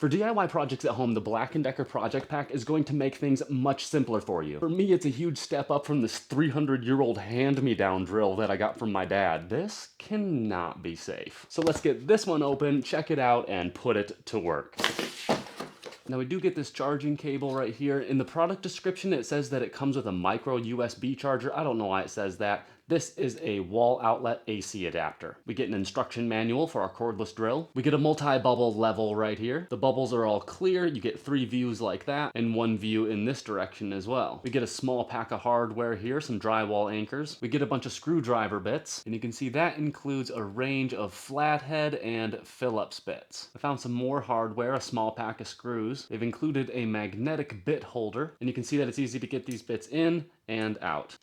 For DIY projects at home, the BLACK+DECKER project pack is going to make things much simpler for you. For me, it's a huge step up from this 300-year-old hand-me-down drill that I got from my dad. This cannot be safe. So let's get this one open, check it out, and put it to work. Now we do get this charging cable right here. In the product description, it says that it comes with a micro USB charger. I don't know why it says that. This is a wall outlet AC adapter. We get an instruction manual for our cordless drill. We get a multi-bubble level right here. The bubbles are all clear. You get 3 views like that and 1 view in this direction as well. We get a small pack of hardware here, some drywall anchors. We get a bunch of screwdriver bits, and you can see that includes a range of flathead and Phillips bits. I found some more hardware, a small pack of screws. They've included a magnetic bit holder, and you can see that it's easy to get these bits in and out.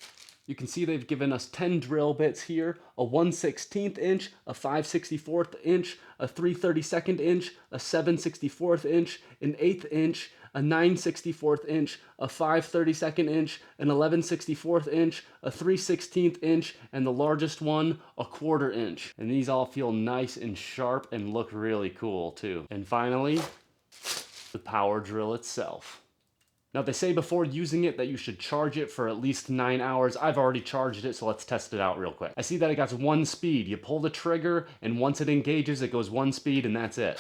You can see they've given us 10 drill bits here, a 1/16 inch, a 5/64 inch, a 3/32 inch, a 7/64 inch, an 1/8 inch, a 9/64 inch, a 5/32 inch, an 11/64 inch, a 3/16 inch, and the largest one, a 1/4 inch. And these all feel nice and sharp and look really cool too. And finally, the power drill itself. Now they say before using it that you should charge it for at least 9 hours. I've already charged it, so let's test it out real quick. I see that it got 1 speed. You pull the trigger, and once it engages, it goes 1 speed, and that's it.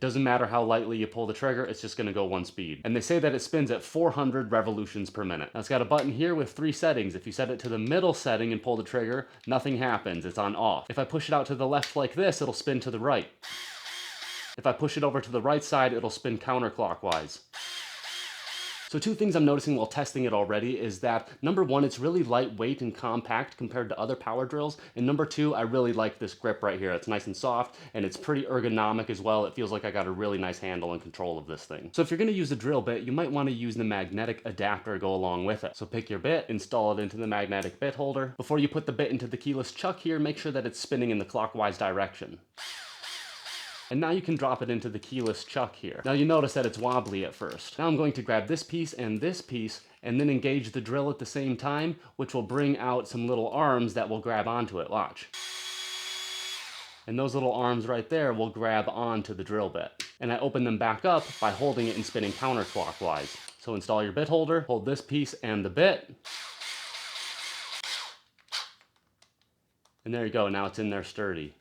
Doesn't matter how lightly you pull the trigger, it's just gonna go 1 speed. And they say that it spins at 400 revolutions per minute. Now it's got a button here with 3 settings. If you set it to the middle setting and pull the trigger, nothing happens, it's on off. If I push it out to the left like this, it'll spin to the right. If I push it over to the right side, it'll spin counterclockwise. So 2 things I'm noticing while testing it already is that, number 1, it's really lightweight and compact compared to other power drills, and number 2, I really like this grip right here. It's nice and soft, and it's pretty ergonomic as well. It feels like I got a really nice handle and control of this thing. So if you're gonna use a drill bit, you might wanna use the magnetic adapter to go along with it. So pick your bit, install it into the magnetic bit holder. Before you put the bit into the keyless chuck here, make sure that it's spinning in the clockwise direction. And now you can drop it into the keyless chuck here. Now you notice that it's wobbly at first. Now I'm going to grab this piece and then engage the drill at the same time, which will bring out some little arms that will grab onto it, watch. And those little arms right there will grab onto the drill bit. And I open them back up by holding it and spinning counterclockwise. So install your bit holder, hold this piece and the bit. And there you go, now it's in there sturdy.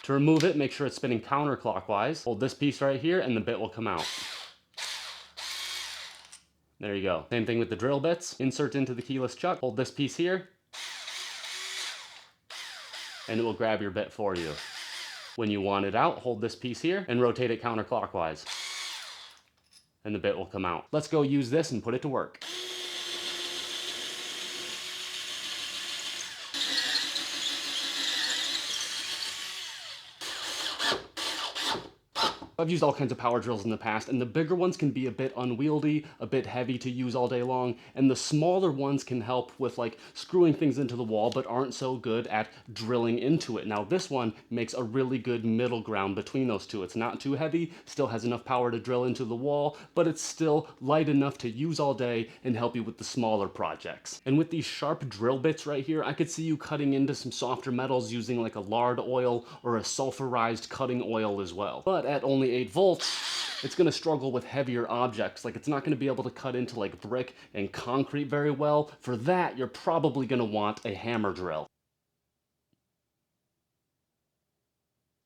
To remove it, make sure it's spinning counterclockwise. Hold this piece right here and the bit will come out. There you go. Same thing with the drill bits. Insert into the keyless chuck, hold this piece here, and it will grab your bit for you. When you want it out, hold this piece here and rotate it counterclockwise, and the bit will come out. Let's go use this and put it to work. I've used all kinds of power drills in the past, and the bigger ones can be a bit unwieldy, a bit heavy to use all day long, and the smaller ones can help with like screwing things into the wall but aren't so good at drilling into it. Now this one makes a really good middle ground between those two. It's not too heavy, still has enough power to drill into the wall, but it's still light enough to use all day and help you with the smaller projects. And with these sharp drill bits right here, I could see you cutting into some softer metals using like a lard oil or a sulfurized cutting oil as well. But at only 8 volts, it's going to struggle with heavier objects. Like it's not going to be able to cut into like brick and concrete very well. For that, you're probably going to want a hammer drill.